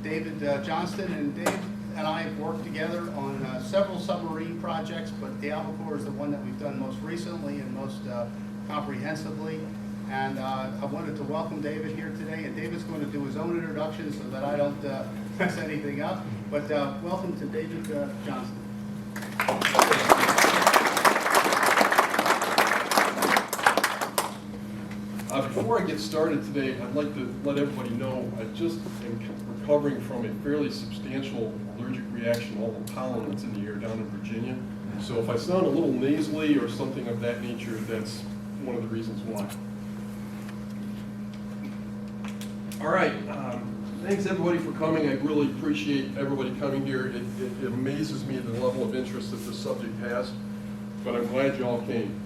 David Johnston, and Dave and I have worked together on several submarine projects, but the Albacore is the one that we've done most recently and most comprehensively. And I wanted to welcome David here today, and David's going to do his own introduction so that I don't mess anything up. But welcome to David Johnston. Before I get started today, I'd like to let everybody know I just am recovering from a fairly substantial allergic reaction to all the pollen that's in the air down in Virginia. So if I sound a little nasally or something of that nature, that's one of the reasons why. All right, thanks everybody for coming. I really appreciate everybody coming here. It amazes me the level of interest that this subject has, but I'm glad you all came.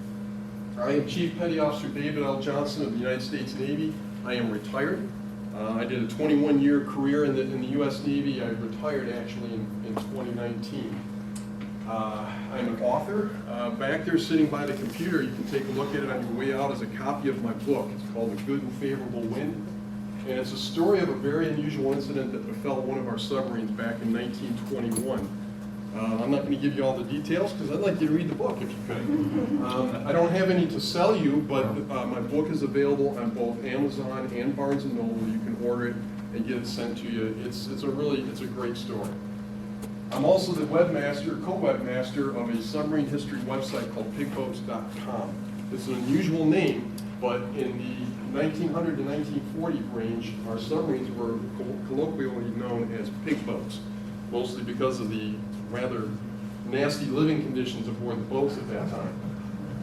I am Chief Petty Officer David L. Johnston of the United States Navy. I am retired. I did a 21-year career in the U.S. Navy. I retired actually in 2019. I'm an author. Back there sitting by the computer, you can take a look at it on your way out, as a copy of my book. It's called The Good and Favorable Wind. And it's a story of a very unusual incident that befell one of our submarines back in 1921. I'm not going to give you all the details because I'd like you to read the book if you could. I don't have any to sell you, but my book is available on both Amazon and Barnes & Noble. You can order it and get it sent to you. It's a great story. I'm also the webmaster, co-webmaster of a submarine history website called pigboats.com. It's an unusual name, but in the 1900 to 1940 range, our submarines were colloquially known as pig boats, mostly because of the rather nasty living conditions aboard the boats at that time.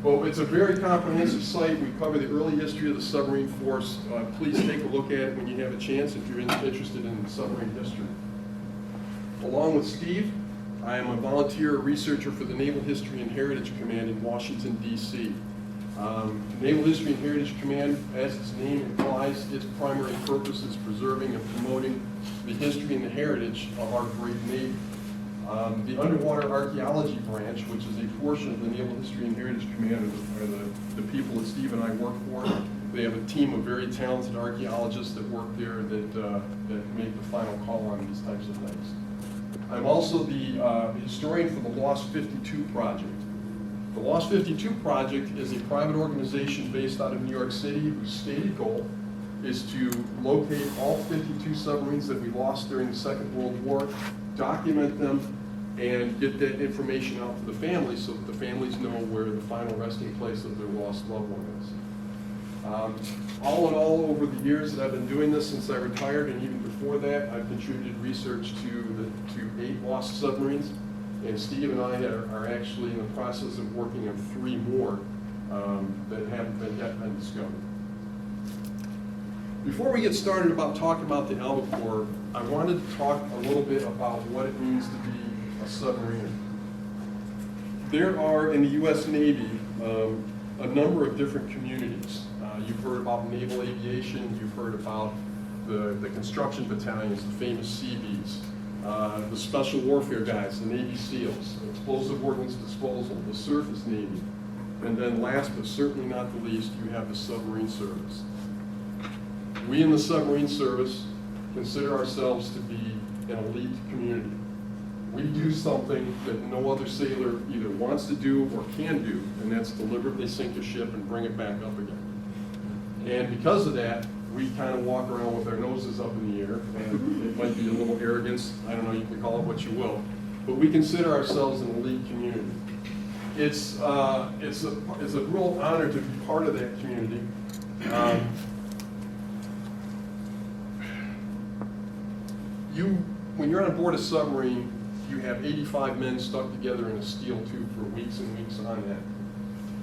Well, it's a very comprehensive site. We cover the early history of the submarine force. Please take a look at it when you have a chance if you're interested in submarine history. Along with Steve, I am a volunteer researcher for the Naval History and Heritage Command in Washington, D.C. Naval History and Heritage Command, as its name implies, its primary purpose is preserving and promoting the history and the heritage of our great Navy. The Underwater Archaeology Branch, which is a portion of the Naval History and Heritage Command, are the people that Steve and I work for. They have a team of very talented archaeologists that work there that make the final call on these types of things. I'm also the historian for the Lost 52 Project. The Lost 52 Project is a private organization based out of New York City whose stated goal is to locate all 52 submarines that we lost during the Second World War, document them, and get that information out to the families so that the families know where the final resting place of their lost loved one is. All in all, over the years that I've been doing this since I retired, and even before that, I've contributed research to 8 lost submarines, and Steve and I are actually in the process of working on 3 more that haven't yet been discovered. Before we get started about talking about the Albacore, I wanted to talk a little bit about what it means to be a submariner. There are, in the U.S. Navy, a number of different communities. You've heard about naval aviation, you've heard about the construction battalions, the famous Seabees, the special warfare guys, the Navy SEALs, explosive ordnance disposal, the surface Navy, and then last but certainly not the least, you have the submarine service. We in the submarine service consider ourselves to be an elite community. We do something that no other sailor either wants to do or can do, and that's deliberately sink a ship and bring it back up again. And because of that, we kind of walk around with our noses up in the air, and it might be a little arrogance, I don't know, you can call it what you will, but we consider ourselves an elite community. It's a real honor to be part of that community. When you're on board a submarine, you have 85 men stuck together in a steel tube for weeks and weeks on end.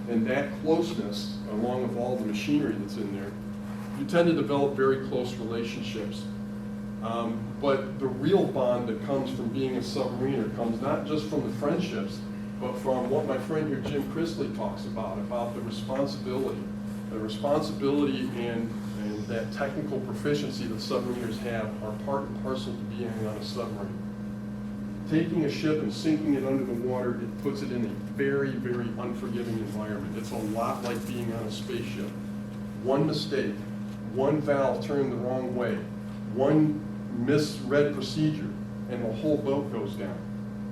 And that closeness, along with all the machinery that's in there, you tend to develop very close relationships. But the real bond that comes from being a submariner comes not just from the friendships, but from what my friend here, Jim Chrisley, talks about the responsibility and that technical proficiency that submariners have are part and parcel to being on a submarine. Taking a ship and sinking it under the water, it puts it in a very, very unforgiving environment. It's a lot like being on a spaceship. One mistake, one valve turned the wrong way, one misread procedure, and the whole boat goes down.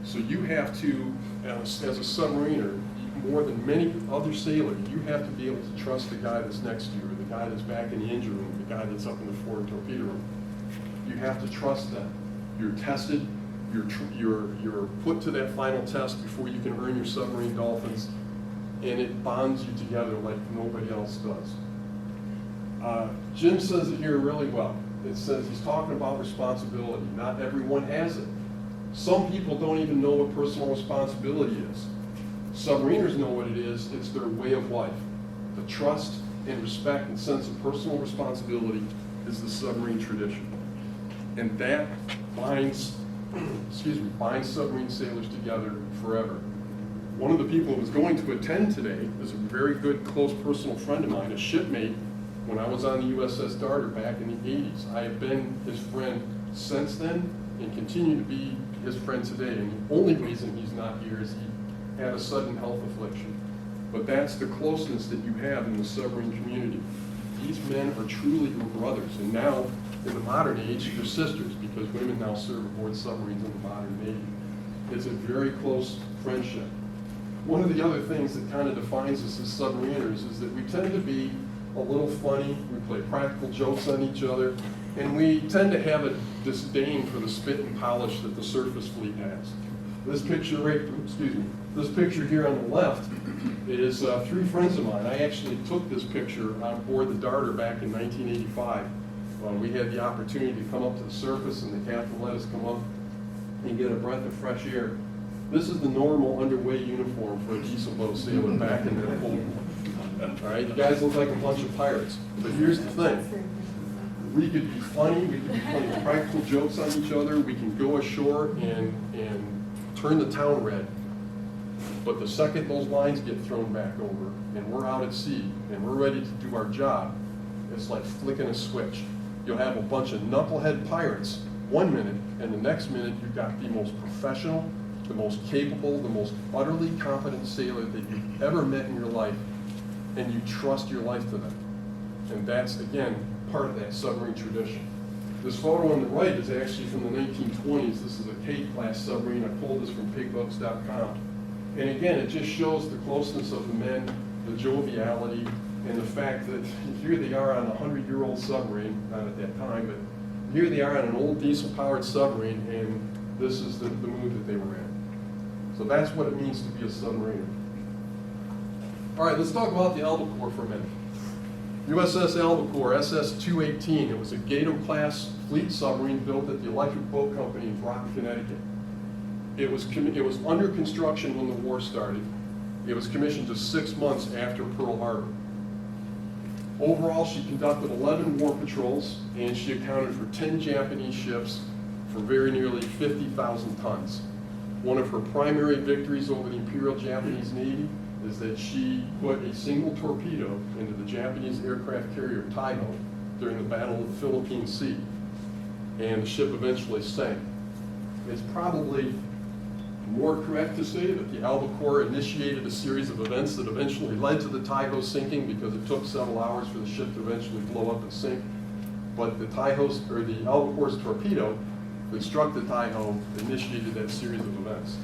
So you have to, as a submariner, more than many other sailors, you have to be able to trust the guy that's next to you, or the guy that's back in the engine room, the guy that's up in the forward torpedo room. You have to trust them. You're tested, you're put to that final test before you can earn your submarine dolphins, and it bonds you together like nobody else does. Jim says it here really well. It says he's talking about responsibility. Not everyone has it. Some people don't even know what personal responsibility is. Submariners know what it is. It's their way of life. The trust and respect and sense of personal responsibility is the submarine tradition. And that binds, binds submarine sailors together forever. One of the people who was going to attend today is a very good, close personal friend of mine, a shipmate when I was on the USS Darter back in the 80s. I have been his friend since then and continue to be his friend today. And the only reason he's not here is he had a sudden health affliction. But that's the closeness that you have in the submarine community. These men are truly your brothers. And now, in the modern age, they're sisters, because women now serve aboard submarines in the modern Navy. It's a very close friendship. One of the other things that kind of defines us as submariners is that we tend to be a little funny, we play practical jokes on each other, and we tend to have a disdain for the spit and polish that the surface fleet has. This picture this picture here on the left is three friends of mine. I actually took this picture on board the Darter back in 1985. We had the opportunity to come up to the surface, and the captain let us come up and get a breath of fresh air. This is the normal underway uniform for a diesel boat sailor back in their pool. All right, you guys look like a bunch of pirates. But here's the thing. We could be funny, we could be playing practical jokes on each other, we can go ashore and turn the town red. But the second those lines get thrown back over and we're out at sea and we're ready to do our job, it's like flicking a switch. You'll have a bunch of knucklehead pirates 1 minute, and the next minute you've got the most professional, the most capable, the most utterly competent sailor that you've ever met in your life, and you trust your life to them. And that's, again, part of that submarine tradition. This photo on the right is actually from the 1920s. This is a K-class submarine. I pulled this from pigbooks.com. And again, it just shows the closeness of the men, the joviality, and the fact that here they are on a 100-year-old submarine, not at that time, but here they are on an old diesel-powered submarine, and this is the mood that they were in. So that's what it means to be a submariner. All right, let's talk about the Albacore for a minute. USS Albacore, SS-218. It was a Gato-class fleet submarine built at the Electric Boat Company in Groton, Connecticut. It was under construction when the war started. It was commissioned just 6 months after Pearl Harbor. Overall, she conducted 11 war patrols, and she accounted for 10 Japanese ships for very nearly 50,000 tons. One of her primary victories over the Imperial Japanese Navy is that she put a single torpedo into the Japanese aircraft carrier Taiho during the Battle of the Philippine Sea, and the ship eventually sank. It's probably more correct to say that the Albacore initiated a series of events that eventually led to the Taiho sinking, because it took several hours for the ship to eventually blow up and sink. But the Albacore's torpedo that struck the Taiho initiated that series of events.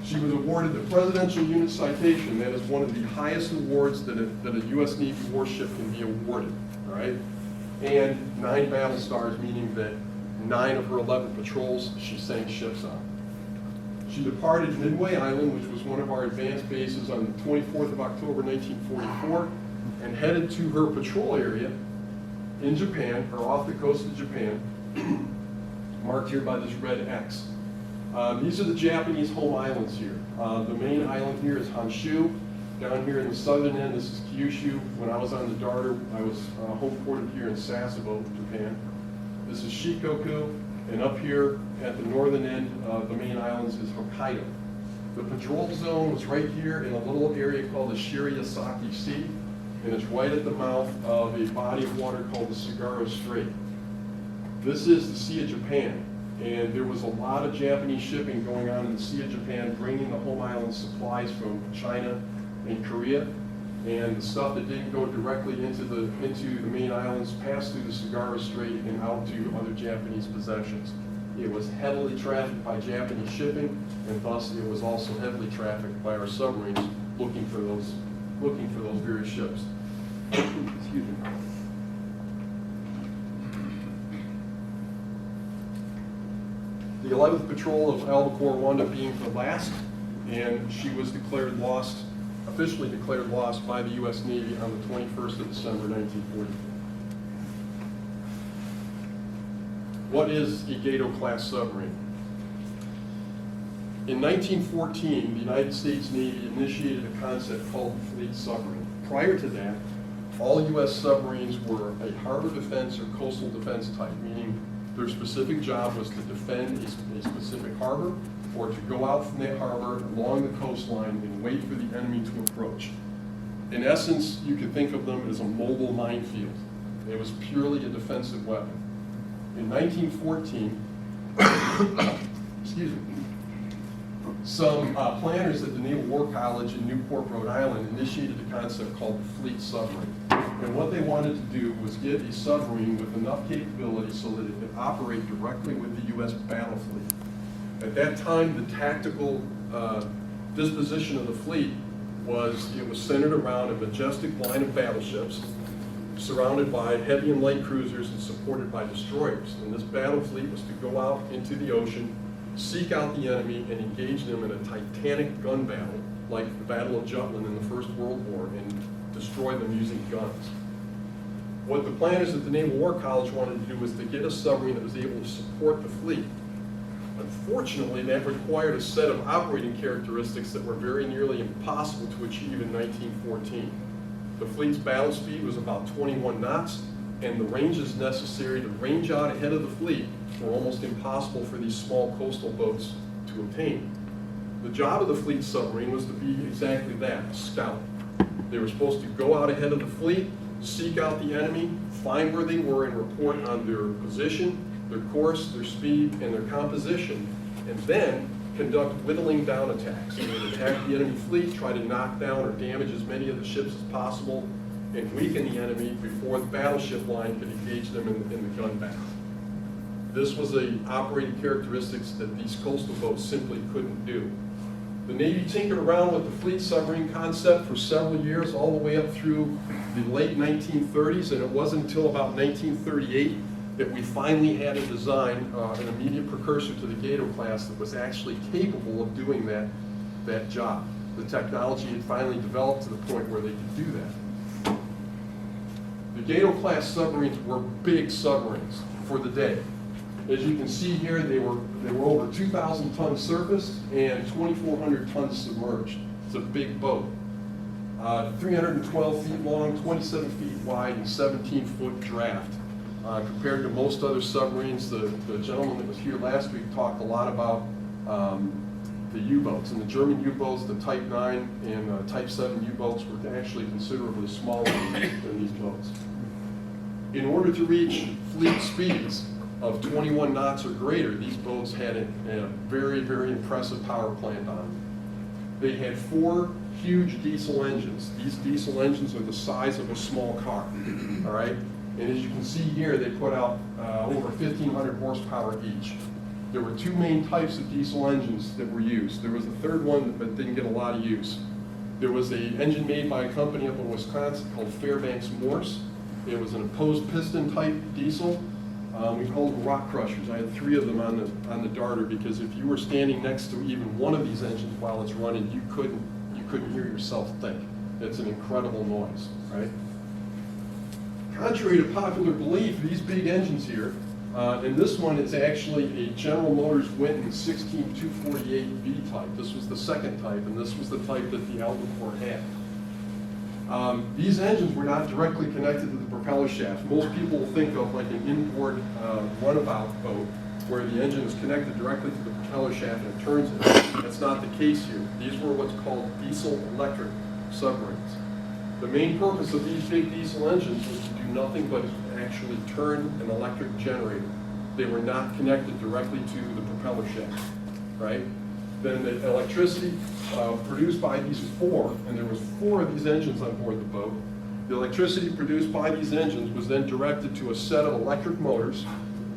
She was awarded the Presidential Unit Citation. That is one of the highest awards that a U.S. Navy warship can be awarded, all right? And 9 battle stars, meaning that 9 of her 11 patrols she sank ships on. She departed Midway Island, which was one of our advanced bases, on the 24th of October, 1944, and headed to her patrol area in Japan, or off the coast of Japan, marked here by this red X. These are the Japanese home islands here. The main island here is Honshu. Down here in the southern end, this is Kyushu. When I was on the Darter, I was home ported here in Sasebo, Japan. This is Shikoku, and up here at the northern end of the main islands is Hokkaido. The patrol zone was right here in a little area called the Shirayasaki Sea, and it's right at the mouth of a body of water called the Sagaro Strait. This is the Sea of Japan, and there was a lot of Japanese shipping going on in the Sea of Japan, bringing the home island supplies from China and Korea. and the stuff that didn't go directly into the main islands passed through the Sagara Strait and out to other Japanese possessions. It was heavily trafficked by Japanese shipping, and thus it was also heavily trafficked by our submarines looking for those various ships. Excuse me. The 11th Patrol of Albacore wound up being the last, and she was declared lost, officially declared lost by the U.S. Navy on the 21st of December, 1940. What is a Gato-class submarine? In 1914, the United States Navy initiated a concept called the fleet submarine. Prior to that, all U.S. submarines were a harbor defense or coastal defense type, meaning their specific job was to defend a specific harbor or to go out from that harbor along the coastline and wait for the enemy to approach. In essence, you could think of them as a mobile minefield. It was purely a defensive weapon. In 1914, excuse me, some planners at the Naval War College in Newport, Rhode Island initiated a concept called the fleet submarine. And what they wanted to do was get a submarine with enough capability so that it could operate directly with the U.S. battle fleet. At that time, the tactical disposition of the fleet was centered around a majestic line of battleships surrounded by heavy and light cruisers and supported by destroyers. And this battle fleet was to go out into the ocean, seek out the enemy, and engage them in a titanic gun battle, like the Battle of Jutland in the First World War, and destroy them using guns. What the planners at the Naval War College wanted to do was to get a submarine that was able to support the fleet. Unfortunately, that required a set of operating characteristics that were very nearly impossible to achieve in 1914. The fleet's battle speed was about 21 knots, and the ranges necessary to range out ahead of the fleet were almost impossible for these small coastal boats to obtain. The job of the fleet submarine was to be exactly that, a scout. They were supposed to go out ahead of the fleet, seek out the enemy, find where they were, and report on their position, their course, their speed, and their composition, and then conduct whittling down attacks. They would attack the enemy fleet, try to knock down or damage as many of the ships as possible, and weaken the enemy before the battleship line could engage them in the gun battle. This was an operating characteristics that these coastal boats simply couldn't do. The Navy tinkered around with the fleet submarine concept for several years, all the way up through the late 1930s, and it wasn't until about 1938 that we finally had a design, an immediate precursor to the Gato class that was actually capable of doing that job. The technology had finally developed to the point where they could do that. The Gato class submarines were big submarines for the day. As you can see here, they were over 2,000 tons surface and 2,400 tons submerged. It's a big boat. 312 feet long, 27 feet wide, and 17-foot draft. Compared to most other submarines, the gentleman that was here last week talked a lot about the U-boats. And the German U-boats, the Type 9 and Type 7 U-boats, were actually considerably smaller than these boats. In order to reach fleet speeds of 21 knots or greater, these boats had a very, very impressive power plant on them. They had 4 huge diesel engines. These diesel engines are the size of a small car, all right? And as you can see here, they put out over 1,500 horsepower each. There were 2 main types of diesel engines that were used. There was a third one that didn't get a lot of use. There was an engine made by a company up in Wisconsin called Fairbanks Morse. It was an opposed piston type diesel. We called them rock crushers. I had 3 of them on the darter because if you were standing next to even one of these engines while it's running, you couldn't hear yourself think. It's an incredible noise, right? Contrary to popular belief, these big engines here, and this one is actually a General Motors Winton 16248V type. This was the second type, and this was the type that the Albacore had. These engines were not directly connected to the propeller shaft. Most people will think of like an inboard runabout boat where the engine is connected directly to the propeller shaft and it turns it. That's not the case here. These were what's called diesel-electric submarines. The main purpose of these big diesel engines was to do nothing but actually turn an electric generator. They were not connected directly to the propeller shaft, right? then the electricity produced by these four, and there was 4 of these engines on board the boat, the electricity produced by these engines was then directed to a set of electric motors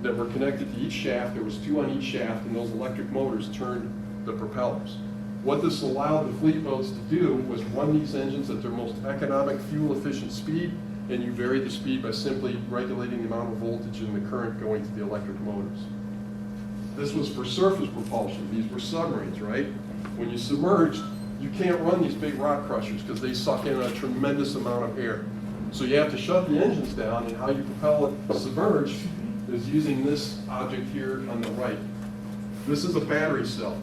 that were connected to each shaft. There was 2 on each shaft, and those electric motors turned the propellers. What this allowed the fleet boats to do was run these engines at their most economic, fuel-efficient speed, and you vary the speed by simply regulating the amount of voltage and the current going to the electric motors. This was for surface propulsion. These were submarines, right? When you submerged, you can't run these big rock crushers because they suck in a tremendous amount of air. So you have to shut the engines down, and how you propel it submerged is using this object here on the right. This is a battery cell.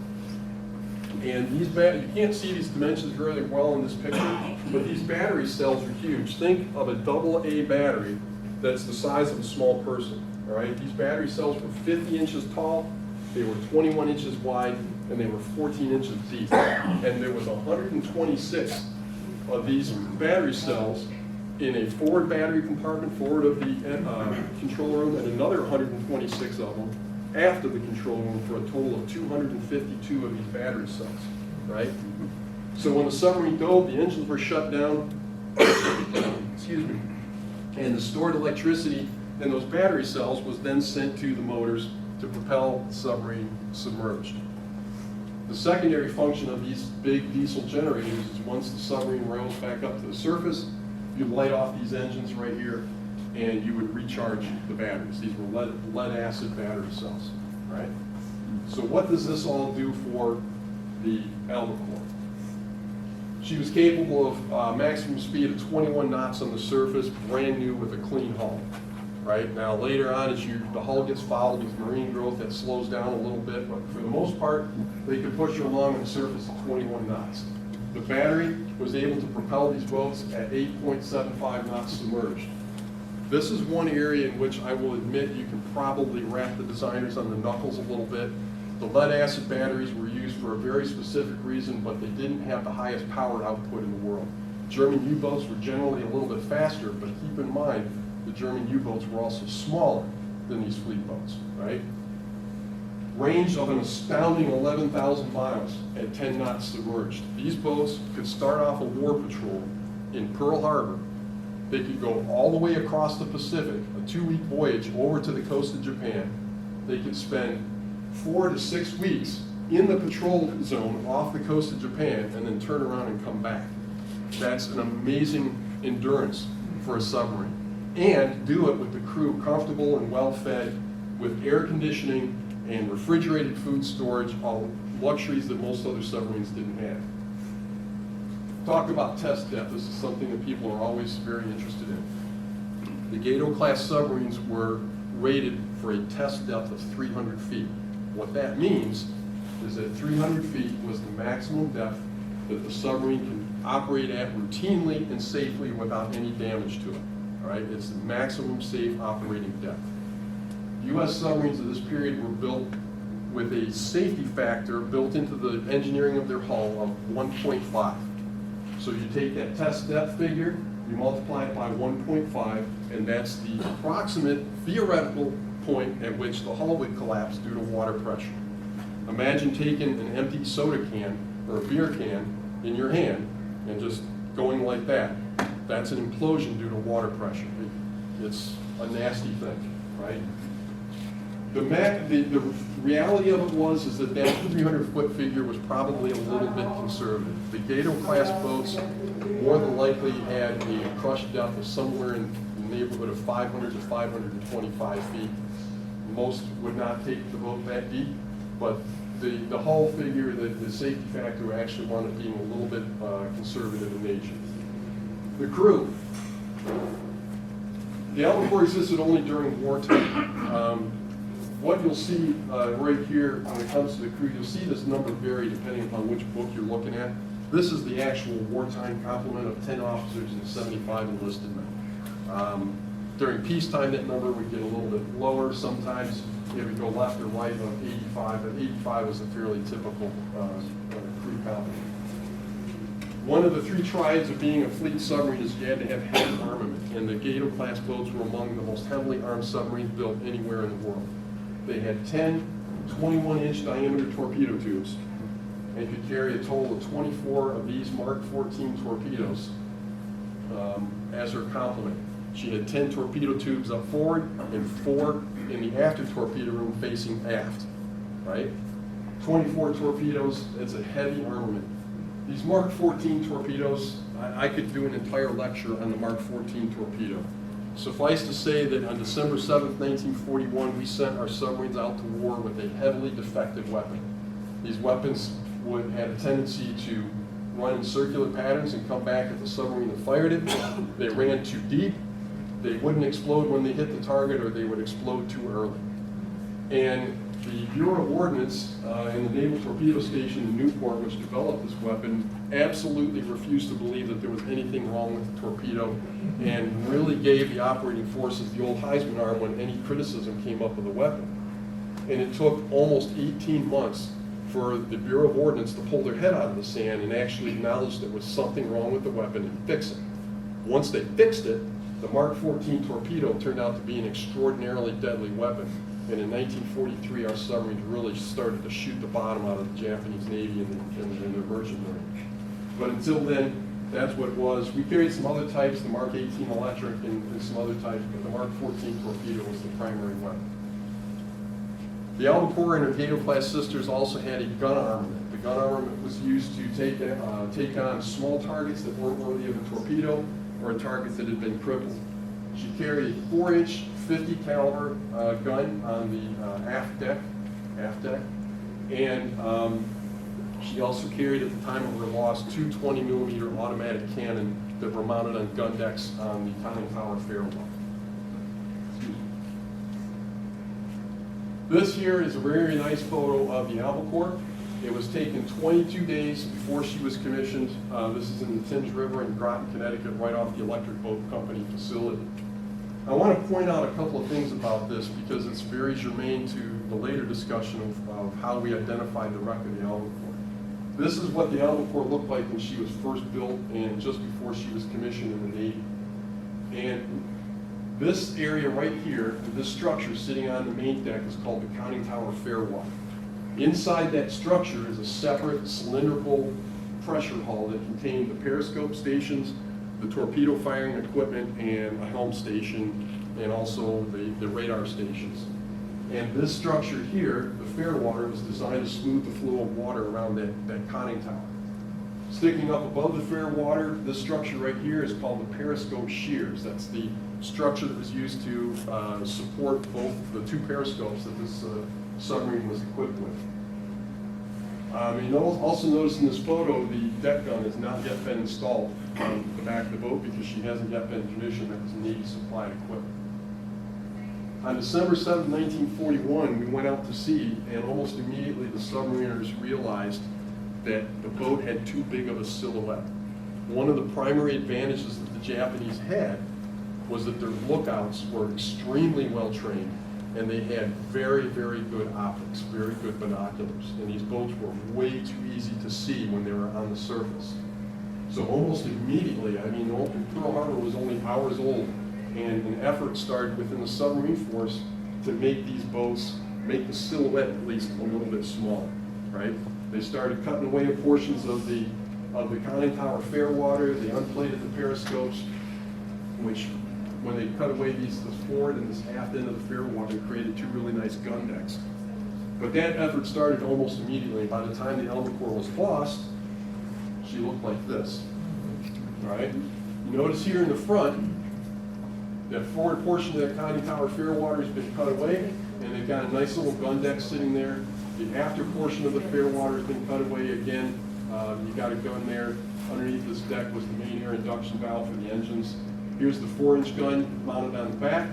And these you can't see these dimensions very well in this picture, but these battery cells are huge. Think of a AA battery that's the size of a small person, all right? These battery cells were 50 inches tall, they were 21 inches wide, and they were 14 inches deep. And there was 126 of these battery cells in a forward battery compartment, forward of the control room, and another 126 of them after the control room, for a total of 252 of these battery cells, right? So when the submarine dove, the engines were shut down, excuse me, and the stored electricity in those battery cells was then sent to the motors to propel the submarine submerged. The secondary function of these big diesel generators is once the submarine rose back up to the surface, you'd light off these engines right here, and you would recharge the batteries. These were lead acid battery cells, right? So what does this all do for the Albacore? She was capable of maximum speed of 21 knots on the surface, brand new with a clean hull, right? Now later on, as the hull gets fouled with marine growth, that slows down a little bit, but for the most part, they could push her along on the surface at 21 knots. The battery was able to propel these boats at 8.75 knots submerged. This is one area in which I will admit you can probably wrap the designers on the knuckles a little bit. The lead acid batteries were used for a very specific reason, but they didn't have the highest power output in the world. German U-boats were generally a little bit faster, but keep in mind, the German U-boats were also smaller than these fleet boats, right? Range of an astounding 11,000 miles at 10 knots submerged. These boats could start off a war patrol in Pearl Harbor. They could go all the way across the Pacific, a 2-week voyage over to the coast of Japan. They could spend 4 to 6 weeks in the patrol zone off the coast of Japan and then turn around and come back. That's an amazing endurance for a submarine. And do it with the crew comfortable and well fed, with air conditioning and refrigerated food storage, all luxuries that most other submarines didn't have. Talk about test depth. This is something that people are always very interested in. The Gato-class submarines were rated for a test depth of 300 feet. What that means is that 300 feet was the maximum depth that the submarine can operate at routinely and safely without any damage to it. All right, it's the maximum safe operating depth. U.S. submarines of this period were built with a safety factor built into the engineering of their hull of 1.5. So you take that test depth figure, you multiply it by 1.5, and that's the approximate theoretical point at which the hull would collapse due to water pressure. Imagine taking an empty soda can or a beer can in your hand and just going like that. That's an implosion due to water pressure. It's a nasty thing, right? The reality of it is that 300-foot figure was probably a little bit conservative. The Gato-class boats more than likely had a crush depth of somewhere in the neighborhood of 500 to 525 feet. Most would not take the boat that deep, but the hull figure, the safety factor actually wound up being a little bit conservative in nature. The crew. The Albacore existed only during wartime. What you'll see right here when it comes to the crew, you'll see this number vary depending upon which book you're looking at. This is the actual wartime complement of 10 officers and 75 enlisted men. During peacetime, that number would get a little bit lower. Sometimes it would go left or right of 85, but 85 is a fairly typical crew complement. One of the 3 triads of being a fleet submarine is you had to have heavy armament, and the Gato-class boats were among the most heavily armed submarines built anywhere in the world. They had 10 21-inch diameter torpedo tubes, and could carry a total of 24 of these Mark 14 torpedoes as her complement. She had 10 torpedo tubes up forward and 4 in the after torpedo room facing aft, right? 24 torpedoes, it's a heavy armament. These Mark 14 torpedoes, I could do an entire lecture on the Mark 14 torpedo. Suffice to say that on December 7th, 1941, we sent our submarines out to war with a heavily defective weapon. These weapons had a tendency to run in circular patterns and come back at the submarine that fired it. They ran too deep. They wouldn't explode when they hit the target, or they would explode too early. And the Bureau of Ordnance and the Naval Torpedo Station in Newport, which developed this weapon, absolutely refused to believe that there was anything wrong with the torpedo, and really gave the operating forces the old Heisman arm when any criticism came up of the weapon. And it took almost 18 months for the Bureau of Ordnance to pull their head out of the sand and actually acknowledge there was something wrong with the weapon and fix it. Once they fixed it, the Mark 14 torpedo turned out to be an extraordinarily deadly weapon. And in 1943, our submarines really started to shoot the bottom out of the Japanese Navy and the merchant marine. But until then, that's what it was. We carried some other types, the Mark 18 electric and some other types, but the Mark 14 torpedo was the primary weapon. The Albacore and her Gato-class sisters also had a gun armament. The gun armament was used to take on small targets that weren't worthy of a torpedo or targets that had been crippled. She carried a 4-inch 50 caliber gun on the aft deck, and she also carried at the time of her loss 2 20mm automatic cannon that were mounted on gun decks on the conning tower farewell. This here is a very nice photo of the Albacore. It was taken 22 days before she was commissioned. This is in the Thames River in Groton, Connecticut, right off the Electric Boat Company facility. I want to point out a couple of things about this because it's very germane to the later discussion of how we identified the wreck of the Albacore. This is what the Albacore looked like when she was first built and just before she was commissioned in the Navy. And this area right here, this structure sitting on the main deck, is called the conning tower fairway. Inside that structure is a separate cylindrical pressure hull that contained the periscope stations, the torpedo firing equipment, and a helm station, and also the radar stations. And this structure here, the fairwater, was designed to smooth the flow of water around that conning tower. Sticking up above the fairwater, this structure right here is called the periscope shears. That's the structure that was used to support both the 2 periscopes that this submarine was equipped with. You'll also notice in this photo the deck gun has not yet been installed on the back of the boat because she hasn't yet been commissioned. That was Navy supplied equipment. On December 7, 1941, we went out to sea, and almost immediately the submariners realized that the boat had too big of a silhouette. One of the primary advantages that the Japanese had was that their lookouts were extremely well trained, and they had very, very good optics, very good binoculars. And these boats were way too easy to see when they were on the surface. So almost immediately, Pearl Harbor was only hours old, and an effort started within the submarine force to make these boats, make the silhouette at least a little bit smaller, right? They started cutting away portions of the conning tower fairwater. They unplated the periscopes, which when they cut away this forward and this aft end of the fairwater, created 2 really nice gun decks. But that effort started almost immediately. By the time the Albacore was lost, she looked like this. All right? You notice here in the front, that forward portion of that conning tower fairwater has been cut away, and they've got a nice little gun deck sitting there. The after portion of the fairwater has been cut away again. You got a gun there. Underneath this deck was the main air induction valve for the engines. Here's the 4-inch gun mounted on the back.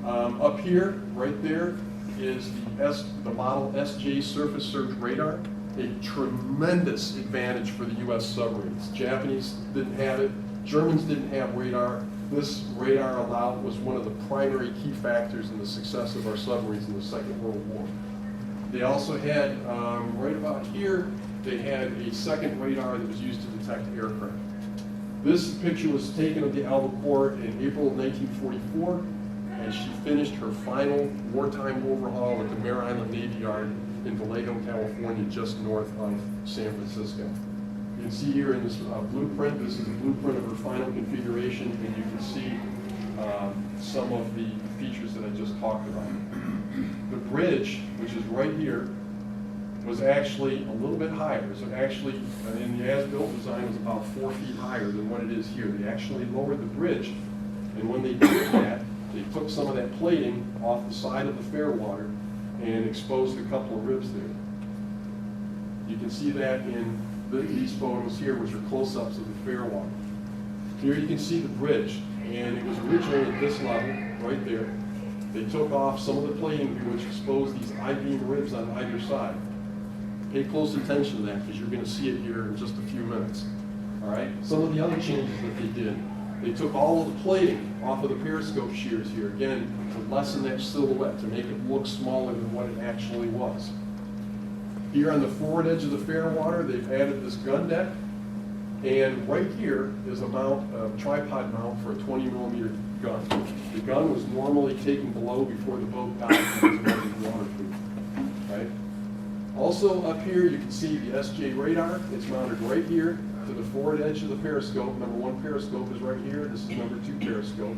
Up here, right there, is the model SJ surface search radar. A tremendous advantage for the U.S. submarines. Japanese didn't have it. Germans didn't have radar. This radar was one of the primary key factors in the success of our submarines in the Second World War. They also had, right about here, they had a second radar that was used to detect aircraft. This picture was taken of the Albacore in April of 1944, and she finished her final wartime overhaul at the Mare Island Navy Yard in Vallejo, California, just north of San Francisco. You can see here in this blueprint, this is a blueprint of her final configuration, and you can see some of the features that I just talked about. The bridge, which is right here, was actually a little bit higher. So actually, in the as-built design, it was about 4 feet higher than what it is here. They actually lowered the bridge, and when they did that, they took some of that plating off the side of the fairwater and exposed a couple of ribs there. You can see that in these photos here, which are close-ups of the fairwater. Here you can see the bridge, and it was originally at this level, right there. They took off some of the plating which exposed these I-beam ribs on either side. Pay close attention to that because you're going to see it here in just a few minutes. All right. Some of the other changes that they did, they took all of the plating off of the periscope shears here, again, to lessen that silhouette, to make it look smaller than what it actually was. Here on the forward edge of the fairwater, they've added this gun deck, and right here is a mount, a tripod mount for a 20-millimeter gun. The gun was normally taken below before the boat died because it wasn't waterproof. Right? Also up here, you can see the SJ radar. It's mounted right here to the forward edge of the periscope. Number 1 periscope is right here. This is number 2 periscope.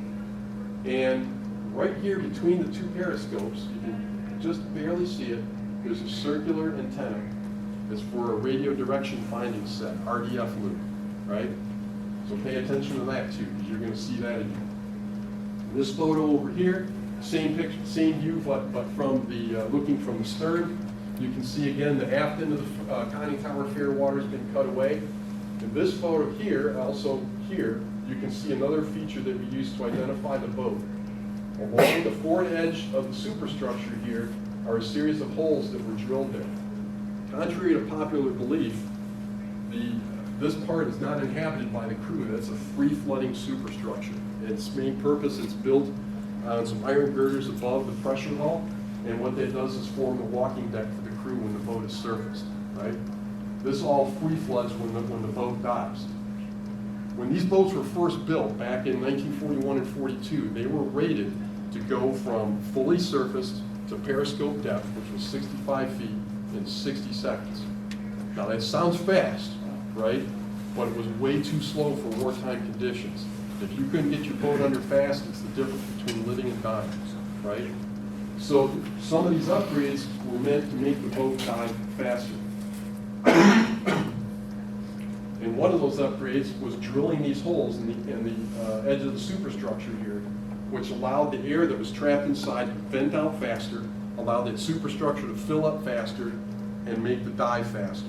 And right here between the 2 periscopes, you can just barely see it, there's a circular antenna. It's for a radio direction finding set, RDF loop, right? So pay attention to that too, because you're going to see that again. This photo over here, same picture, same view, but from the looking from the stern. You can see again the aft end of the conning tower fairwater has been cut away. In this photo here, also here, you can see another feature that we use to identify the boat. Along the forward edge of the superstructure here are a series of holes that were drilled there. Contrary to popular belief, this part is not inhabited by the crew. That's a free-flooding superstructure. Its main purpose is built on some iron girders above the pressure hull, and what that does is form the walking deck for the crew when the boat is surfaced, right? This all free floods when the boat dives. When these boats were first built back in 1941 and 42, they were rated to go from fully surfaced to periscope depth, which was 65 feet, in 60 seconds. Now that sounds fast, right? But it was way too slow for wartime conditions. If you couldn't get your boat under fast, it's the difference between living and dying, right? So some of these upgrades were meant to make the boat dive faster. And one of those upgrades was drilling these holes in the edge of the superstructure here, which allowed the air that was trapped inside to vent out faster, allowed that superstructure to fill up faster, and make the dive faster.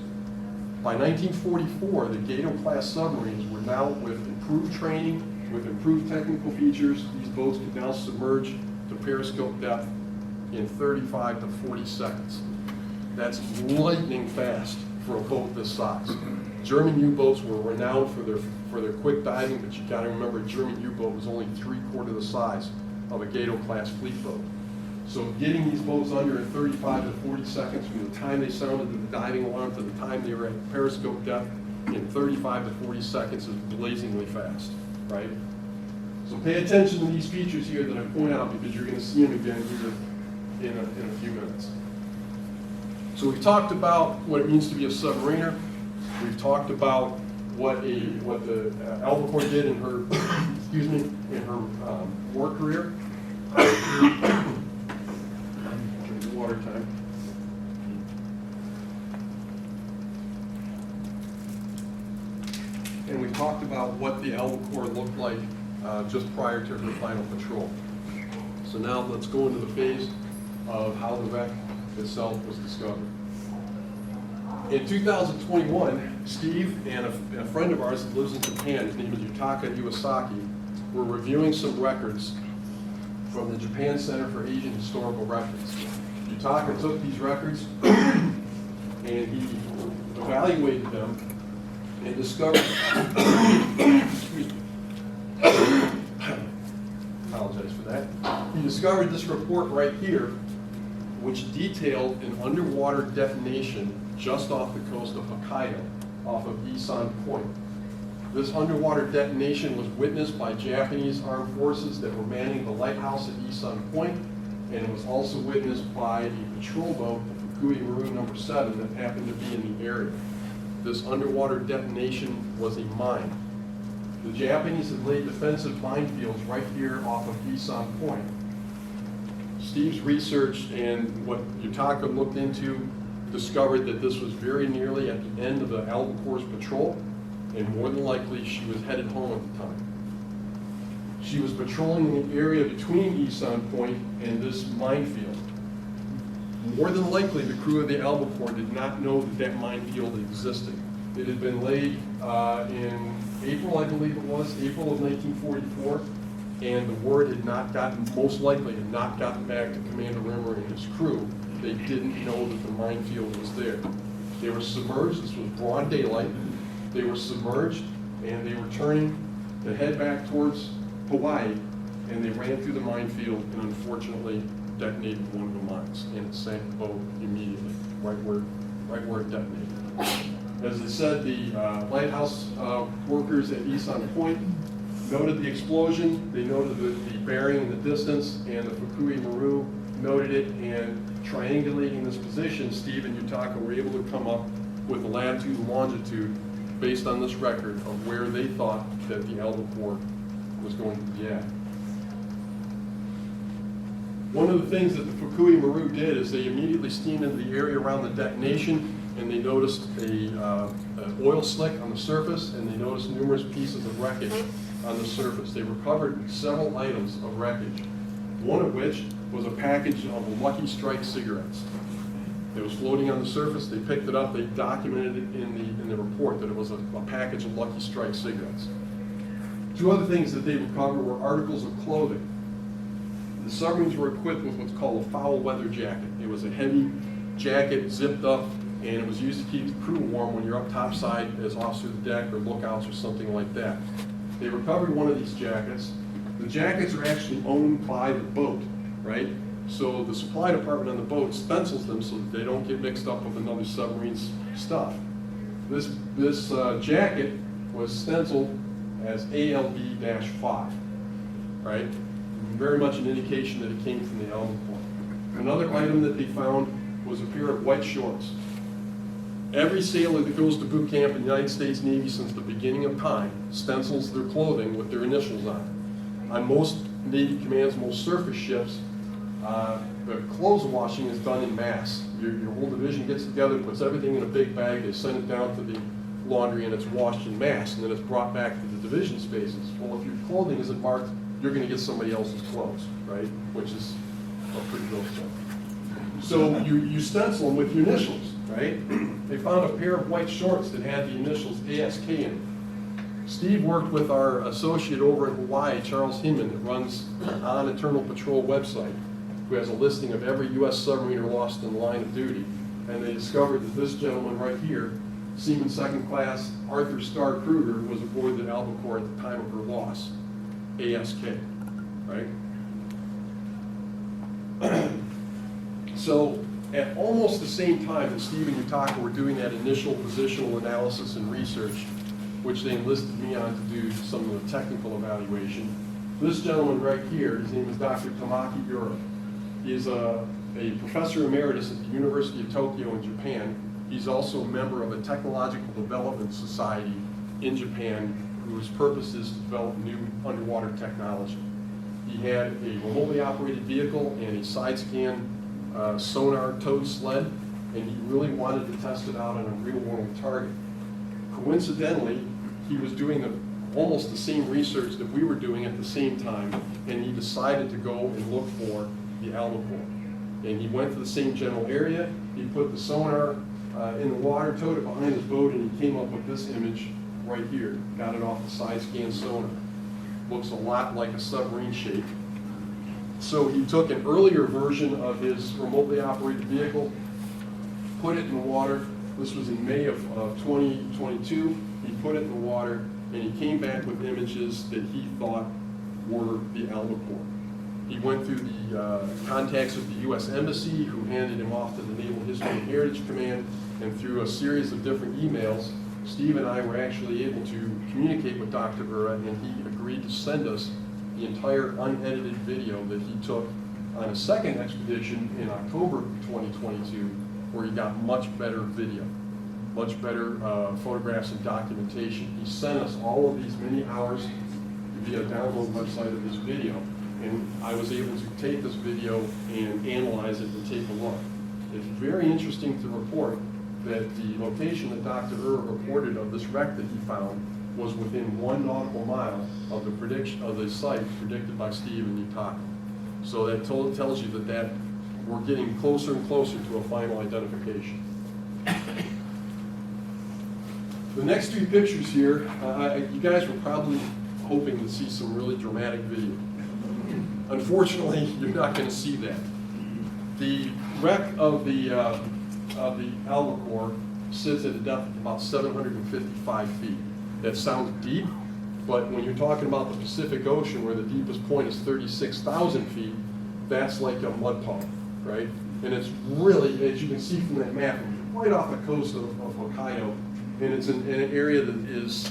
By 1944, the Gato-class submarines were now, with improved training, with improved technical features, these boats could now submerge to periscope depth in 35 to 40 seconds. That's lightning fast for a boat this size. German U-boats were renowned for their quick diving, but you got to remember, a German U-boat was only 3/4 the size of a Gato-class fleet boat. So getting these boats under in 35 to 40 seconds from the time they sounded the diving alarm to the time they were at periscope depth in 35 to 40 seconds is blazingly fast, right? So pay attention to these features here that I point out because you're going to see them again here in a few minutes. So we've talked about what it means to be a submariner. We've talked about what the Albacore did in her, in her war career. Water time. And we talked about what the Albacore looked like just prior to her final patrol. So now let's go into the phase of how the wreck itself was discovered. In 2021, Steve and a friend of ours that lives in Japan, his name is Yutaka Iwasaki, were reviewing some records from the Japan Center for Asian Historical Records. Yutaka took these records and he evaluated them and discovered, excuse me, apologize for that. He discovered this report right here, which detailed an underwater detonation just off the coast of Hokkaido, off of Isan Point. This underwater detonation was witnessed by Japanese armed forces that were manning the lighthouse at Isan Point, and it was also witnessed by a patrol boat that Fukui Maru number 7 that happened to be in the area. This underwater detonation was a mine. The Japanese had laid defensive minefields right here off of Isan Point. Steve's research and what Yutaka looked into discovered that this was very nearly at the end of the Albacore's patrol, and more than likely she was headed home at the time. She was patrolling in the area between Isan Point and this minefield. More than likely, the crew of the Albacore did not know that that minefield existed. It had been laid in April, I believe it was, April of 1944, and the word had not gotten, most likely had not gotten back to Commander Rimmer and his crew. They didn't know that the minefield was there. They were submerged, this was broad daylight. They were submerged and they were turning to head back towards Hawaii, and they ran through the minefield and unfortunately detonated one of the mines, and it sank the boat immediately, right where it detonated. As I said, the lighthouse workers at Isan Point noted the explosion, they noted the bearing and the distance, and the Fukui Maru noted it, and triangulating this position, Steve and Yutaka were able to come up with the latitude and longitude based on this record of where they thought that the Albacore was going to be at. One of the things that the Fukui Maru did is they immediately steamed into the area around the detonation, and they noticed an oil slick on the surface, and they noticed numerous pieces of wreckage on the surface. They recovered several items of wreckage, one of which was a package of Lucky Strike cigarettes. It was floating on the surface. They picked it up. They documented it in the report that it was a package of Lucky Strike cigarettes. Two other things that they recovered were articles of clothing. The submarines were equipped with what's called a foul weather jacket. It was a heavy jacket, zipped up, and it was used to keep the crew warm when you're up topside as officer of the deck or lookouts or something like that. They recovered one of these jackets. The jackets are actually owned by the boat, right? So the supply department on the boat stencils them so that they don't get mixed up with another submarine's stuff. This jacket was stenciled as ALB-5, right? Very much an indication that it came from the Albacore. Another item that they found was a pair of white shorts. Every sailor that goes to boot camp in the United States Navy since the beginning of time stencils their clothing with their initials on it. On most Navy commands, most surface ships, the clothes washing is done in mass. Your whole division gets together, puts everything in a big bag, they send it down to the laundry, and it's washed in mass, and then it's brought back to the division spaces. Well, if your clothing isn't marked, you're going to get somebody else's clothes, right? Which is a pretty real stuff. So you stencil them with your initials, right? They found a pair of white shorts that had the initials ASK in it. Steve worked with our associate over in Hawaii, Charles Hinman, that runs On Eternal Patrol website, who has a listing of every U.S. submariner lost in the line of duty. And they discovered that this gentleman right here, Seaman Second Class Arthur Starr Kruger, was aboard the Albacore at the time of her loss. ASK, right? So at almost the same time that Steve and Yutaka were doing that initial positional analysis and research, which they enlisted me on to do some of the technical evaluation, this gentleman right here, his name is Dr. Tamaki Ura. He is a professor emeritus at the University of Tokyo in Japan. He's also a member of a technological development society in Japan whose purpose is to develop new underwater technology. He had a remotely operated vehicle and a side scan sonar towed sled, and he really wanted to test it out on a real world target. Coincidentally, he was doing almost the same research that we were doing at the same time, and he decided to go and look for the Albacore. And he went to the same general area, he put the sonar in the water, towed it behind his boat, and he came up with this image right here. Got it off the side scan sonar. Looks a lot like a submarine shape. So he took an earlier version of his remotely operated vehicle, put it in the water. This was in May of 2022. He put it in the water, and he came back with images that he thought were the Albacore. He went through the contacts with the U.S. Embassy, who handed him off to the Naval History and Heritage Command, and through a series of different emails, Steve and I were actually able to communicate with Dr. Ura, and he agreed to send us the entire unedited video that he took on a second expedition in October 2022 where you got much better video, much better photographs and documentation. He sent us all of these many hours via download website of this video, and I was able to take this video and analyze it and take a look. It's very interesting to report that the location that Dr. reported of this wreck that he found was within 1 nautical mile of the prediction of the site predicted by Steve and Utah. So that tells you that we're getting closer and closer to a final identification. The next 3 pictures here, you guys were probably hoping to see some really dramatic video. Unfortunately, you're not going to see that. The wreck of the Albacore sits at a depth of about 755 feet. That sounds deep, but when you're talking about the Pacific Ocean, where the deepest point is 36,000 feet, that's like a mud puddle, right? And it's really, as you can see from that map, right off the coast of Hokkaido, and it's in an area that is,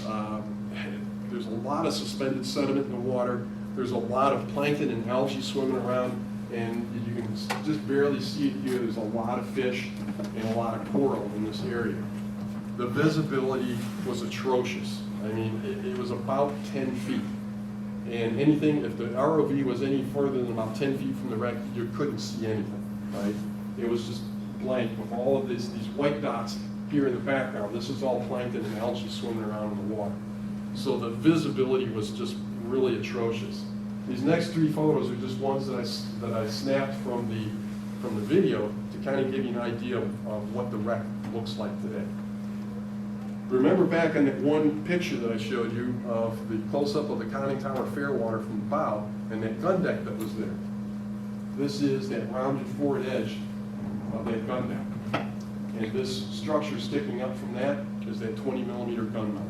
there's a lot of suspended sediment in the water, there's a lot of plankton and algae swimming around, and you can just barely see it here. There's a lot of fish and a lot of coral in this area. The visibility was atrocious. I mean, it was about 10 feet. And anything, if the ROV was any further than about 10 feet from the wreck, you couldn't see anything, right? It was just blank with all of these white dots here in the background. This is all plankton and algae swimming around in the water. So the visibility was just really atrocious. These next 3 photos are just ones that I snapped from the video to kind of give you an idea of what the wreck looks like today. Remember back on that one picture that I showed you of the close-up of the conning tower fairwater from the bow and that gun deck that was there. This is that rounded forward edge of that gun deck. And this structure sticking up from that is that 20-millimeter gun mount.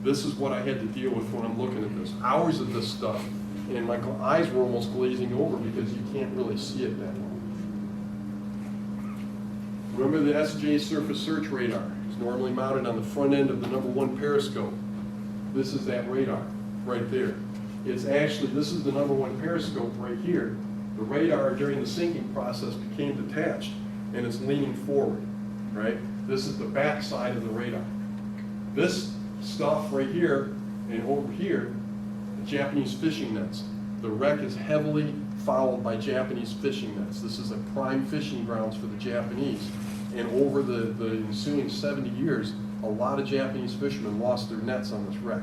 This is what I had to deal with when I'm looking at this. Hours of this stuff, and my eyes were almost glazing over because you can't really see it that well. Remember the SJ surface search radar is normally mounted on the front end of the #1 periscope. This is that radar right there. It's actually, this is the #1 periscope right here. The radar during the sinking process became detached and it's leaning forward, right? This is the back side of the radar. This stuff right here and over here, the Japanese fishing nets. The wreck is heavily fouled by Japanese fishing nets. This is a prime fishing grounds for the Japanese. And over the ensuing 70 years, a lot of Japanese fishermen lost their nets on this wreck,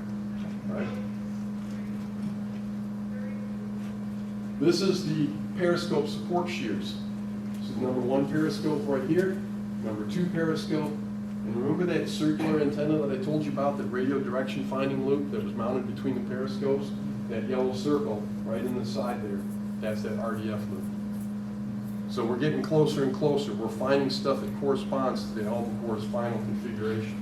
right? This is the periscope support shears. This is #1 periscope right here, #2 periscope. And remember that circular antenna that I told you about, that radio direction finding loop that was mounted between the periscopes? That yellow circle right in the side there, that's that RDF loop. So we're getting closer and closer. We're finding stuff that corresponds to the Albacore's final configuration.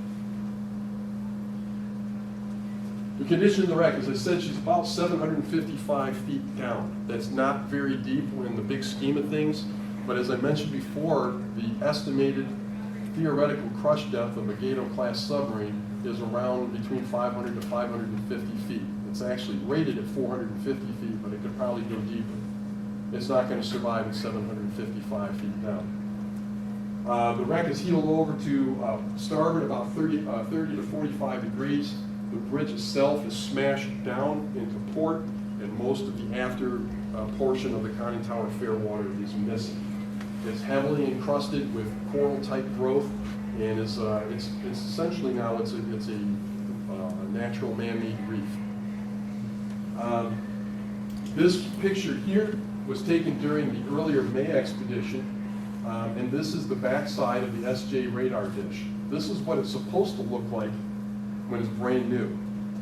The condition of the wreck, as I said, she's about 755 feet down. That's not very deep in the big scheme of things, but as I mentioned before, the estimated theoretical crush depth of a Gato-class submarine is around between 500 to 550 feet. It's actually rated at 450 feet, but it could probably go deeper. It's not going to survive at 755 feet down. The wreck is heeled over to starboard about 30 to 45 degrees. The bridge itself is smashed down into port, and most of the after portion of the conning tower fairwater is missing. It's heavily encrusted with coral-type growth, and it's essentially now it's a natural man-made reef. This picture here was taken during the earlier May expedition, and this is the backside of the SJ radar dish. This is what it's supposed to look like when it's brand new.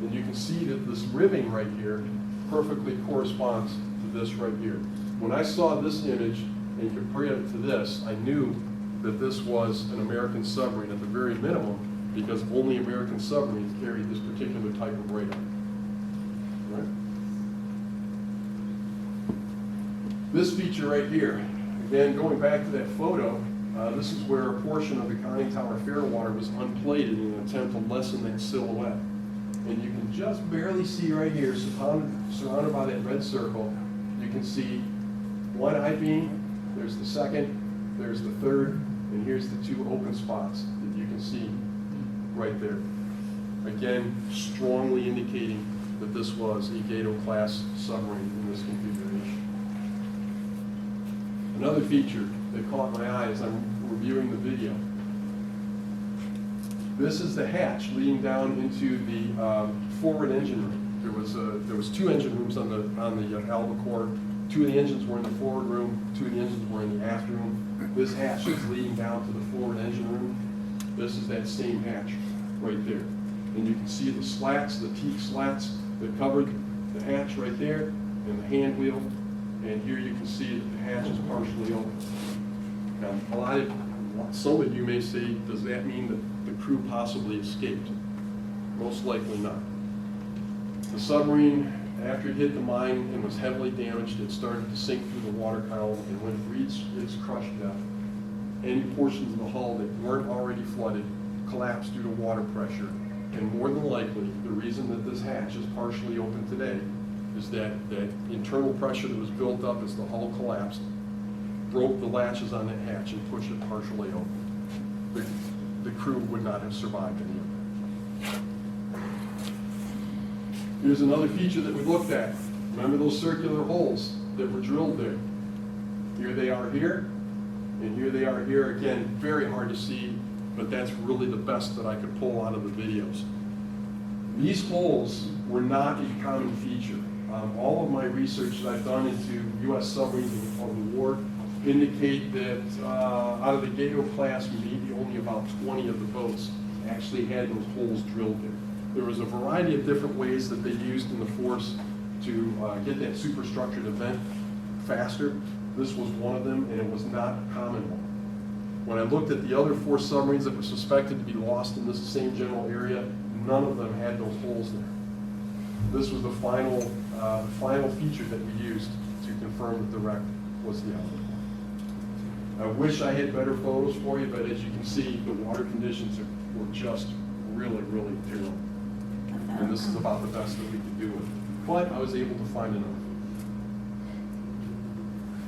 And you can see that this ribbing right here perfectly corresponds to this right here. When I saw this image and compared it to this, I knew that this was an American submarine at the very minimum, because only American submarines carry this particular type of radar. Right? This feature right here, again, going back to that photo, this is where a portion of the conning tower fairwater was unplated in an attempt to lessen that silhouette. And you can just barely see right here, surrounded by that red circle, you can see one I-beam, there's the second, there's the third, and here's the two open spots that you can see right there. Again, strongly indicating that this was a Gato-class submarine in this configuration. Another feature that caught my eye as I'm reviewing the video. This is the hatch leading down into the forward engine room. There was two engine rooms on the Albacore. Two of the engines were in the forward room. Two of the engines were in the aft room. This hatch is leading down to the forward engine room. This is that same hatch right there. And you can see the slats, the teak slats that covered the hatch right there, and the hand wheel. And here you can see that the hatch is partially open. Now, some of you may say, does that mean that the crew possibly escaped? Most likely not. The submarine, after it hit the mine and was heavily damaged, it started to sink through the water column, and when it reached its crush depth, any portions of the hull that weren't already flooded collapsed due to water pressure. And more than likely, the reason that this hatch is partially open today is that internal pressure that was built up as the hull collapsed broke the latches on that hatch and pushed it partially open. The crew would not have survived any of it. Here's another feature that we looked at. Remember those circular holes that were drilled there? Here they are here, and here they are here. Again, very hard to see, but that's really the best that I could pull out of the videos. These holes were not a common feature. All of my research that I've done into U.S. submarines of the war indicate that out of the Gato class, maybe only about 20 of the boats actually had those holes drilled there. There was a variety of different ways that they used in the force to get that superstructure to vent faster. This was one of them, and it was not a common one. When I looked at the other 4 submarines that were suspected to be lost in this same general area, none of them had those holes there. This was the final feature that we used to confirm that the wreck was the Albacore. I wish I had better photos for you, but as you can see, the water conditions were just really, really terrible. And this is about the best that we could do with it. But I was able to find enough.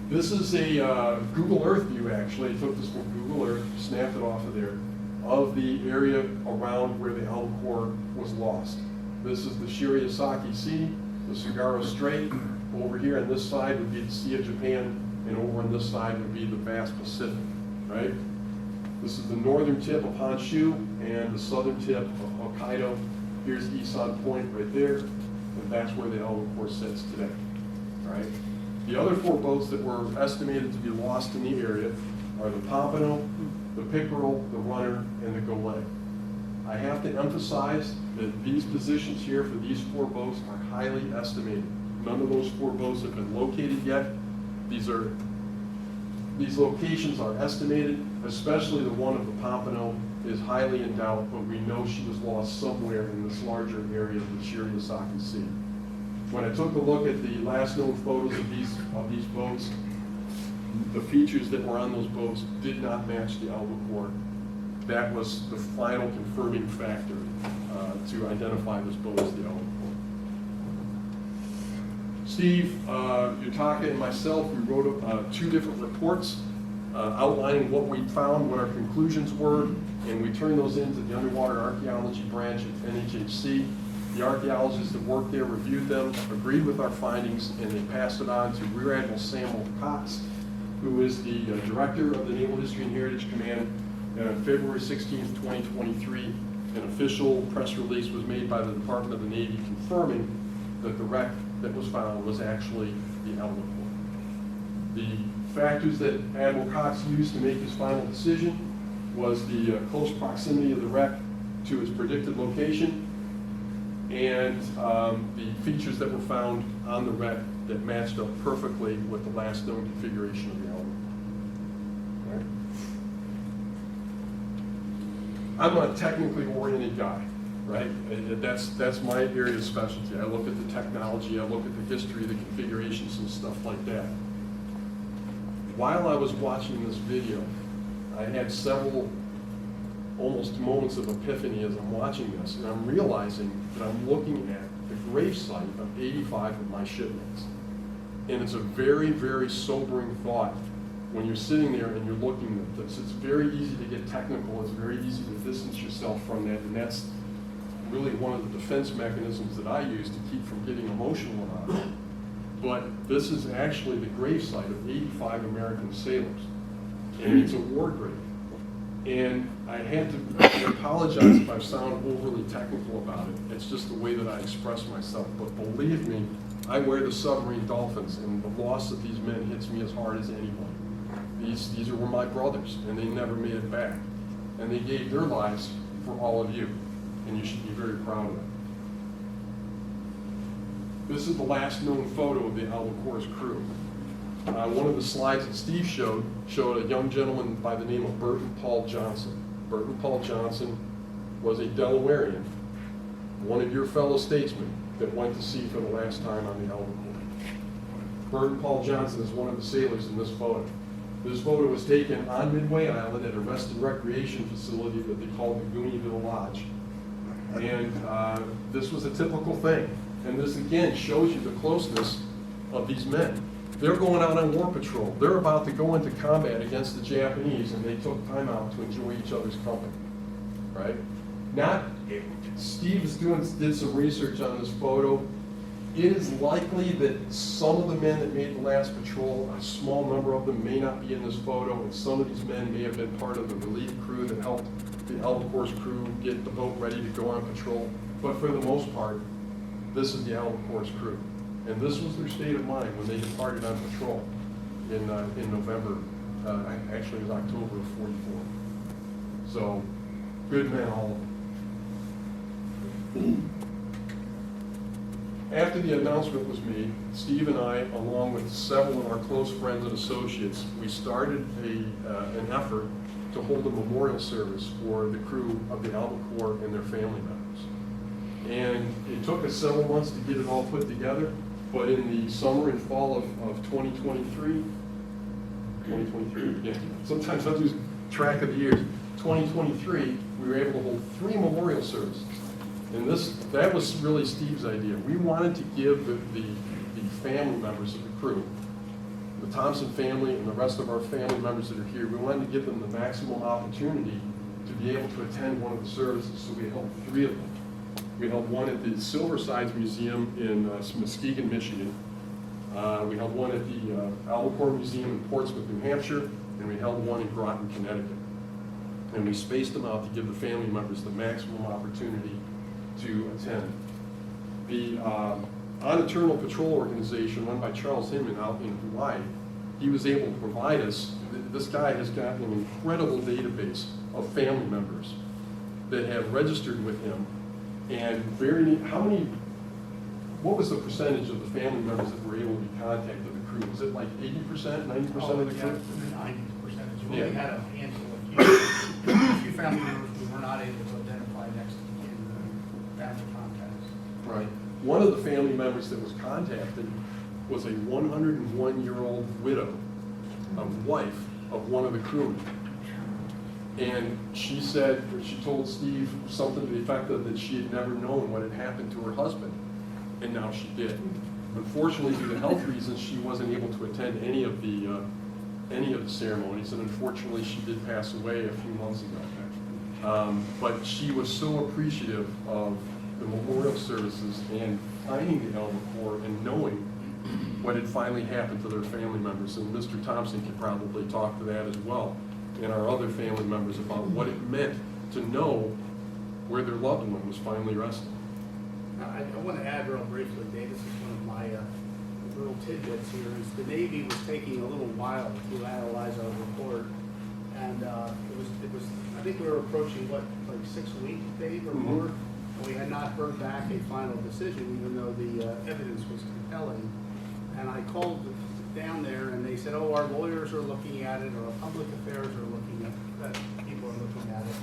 This is a Google Earth view, actually. I took this from Google Earth, snapped it off of there, of the area around where the Albacore was lost. This is the Shirayasaki Sea, the Tsugaru Strait. Over here on this side would be the Sea of Japan, and over on this side would be the vast Pacific, right? This is the northern tip of Honshu and the southern tip of Hokkaido. Here's Isan Point right there, and that's where the Albacore sits today, all right? The other 4 boats that were estimated to be lost in the area are the Pompano, the Pickerel, the Runner, and the Golay. I have to emphasize that these positions here for these 4 boats are highly estimated. None of those 4 boats have been located yet. These locations are estimated, especially the one of the Pompano is highly in doubt, but we know she was lost somewhere in this larger area of the Shirayasaki Sea. When I took a look at the last known photos of these boats, the features that were on those boats did not match the Albacore. That was the final confirming factor to identify this boat as the Albacore. Steve, Yutaka, and myself, we wrote 2 different reports outlining what we found, what our conclusions were, and we turned those into the Underwater Archaeology branch at NHHC. The archaeologists that worked there reviewed them, agreed with our findings, and they passed it on to Rear Admiral Samuel Cox, who is the director of the Naval History and Heritage Command. And on February 16, 2023, an official press release was made by the Department of the Navy confirming that the wreck that was found was actually the Albacore. The factors that Admiral Cox used to make his final decision was the close proximity of the wreck to its predicted location, and the features that were found on the wreck that matched up perfectly with the last known configuration of the Albacore. Right? I'm a technically oriented guy, right? That's my area of specialty. I look at the technology, I look at the history, the configurations and stuff like that. While I was watching this video, I had several almost moments of epiphany as I'm watching this, and I'm realizing that I'm looking at the gravesite of 85 of my shipmates. And it's a very, very sobering thought when you're sitting there and you're looking at this, it's very easy to get technical, it's very easy to distance yourself from that, and that's really one of the defense mechanisms that I use to keep from getting emotional about it. But this is actually the gravesite of 85 American sailors, and it's a war grave. And I had to apologize if I sound overly technical about it. It's just the way that I express myself. But believe me, I wear the submarine dolphins, and the loss of these men hits me as hard as anyone. These were my brothers, and they never made it back. And they gave their lives for all of you, and you should be very proud of them. This is the last known photo of the Albacore's crew. One of the slides that Steve showed a young gentleman by the name of Burton Paul Johnson. Burton Paul Johnson was a Delawarean, one of your fellow statesmen that went to sea for the last time on the Albacore. Burton Paul Johnson is one of the sailors in this photo. This photo was taken on Midway Island at a rest and recreation facility that they called the Gooeyville Lodge. And this was a typical thing. And this again shows you the closeness of these men. They're going out on war patrol. They're about to go into combat against the Japanese, and they took time out to enjoy each other's company, right? Steve did some research on this photo. It is likely that some of the men that made the last patrol, a small number of them may not be in this photo, and some of these men may have been part of the relief crew that helped the Albacore's crew get the boat ready to go on patrol. But for the most part, this is the Albacore's crew. And this was their state of mind when they departed on patrol in November, actually it was October of '44. So, good men, all of them. After the announcement was made, Steve and I, along with several of our close friends and associates, we started an effort to hold a memorial service for the crew of the Albacore and their family members. And it took us several months to get it all put together, but in the summer and fall of 2023, yeah, sometimes I lose track of the years, 2023, we were able to hold 3 memorial services. And that was really Steve's idea. We wanted to give the family members of the crew, the Thompson family and the rest of our family members that are here, we wanted to give them the maximum opportunity to be able to attend one of the services, so we held 3 of them. We held one at the Silver Sides Museum in Muskegon, Michigan. We held one at the Albacore Museum in Portsmouth, New Hampshire, and we held one in Groton, Connecticut. And we spaced them out to give the family members the maximum opportunity to attend. The On Eternal Patrol organization run by Charles Hinman out in Hawaii, he was able to provide us, this guy has got an incredible database of family members that have registered with him. And what was the percentage of the family members that were able to be contacted the crew? Was it like 80%, 90% of the crew? 90%. We Yeah. only had a handful of a few family members we were not able to identify next in the family contacts. Right. One of the family members that was contacted was a 101-year-old widow, a wife of one of the crewmen. And she told Steve something to the effect of that she had never known what had happened to her husband, and now she did. Unfortunately, due to health reasons, she wasn't able to attend any of the ceremonies, and unfortunately, she did pass away a few months ago. But she was so appreciative of the memorial services and finding the Albacore and knowing what had finally happened to their family members. And Mr. Thompson could probably talk to that as well, and our other family members, about what it meant to know where their loved one was finally resting. I want to add real briefly, Dave, this is one of my little tidbits here, is the Navy was taking a little while to analyze our report, and it was I think we were approaching, what, like 6 weeks, Dave, or more, and we had not heard back a final decision, even though the evidence was compelling. And I called down there, and they said, oh, our lawyers are looking at it, or our public affairs are looking at that, people are looking at it.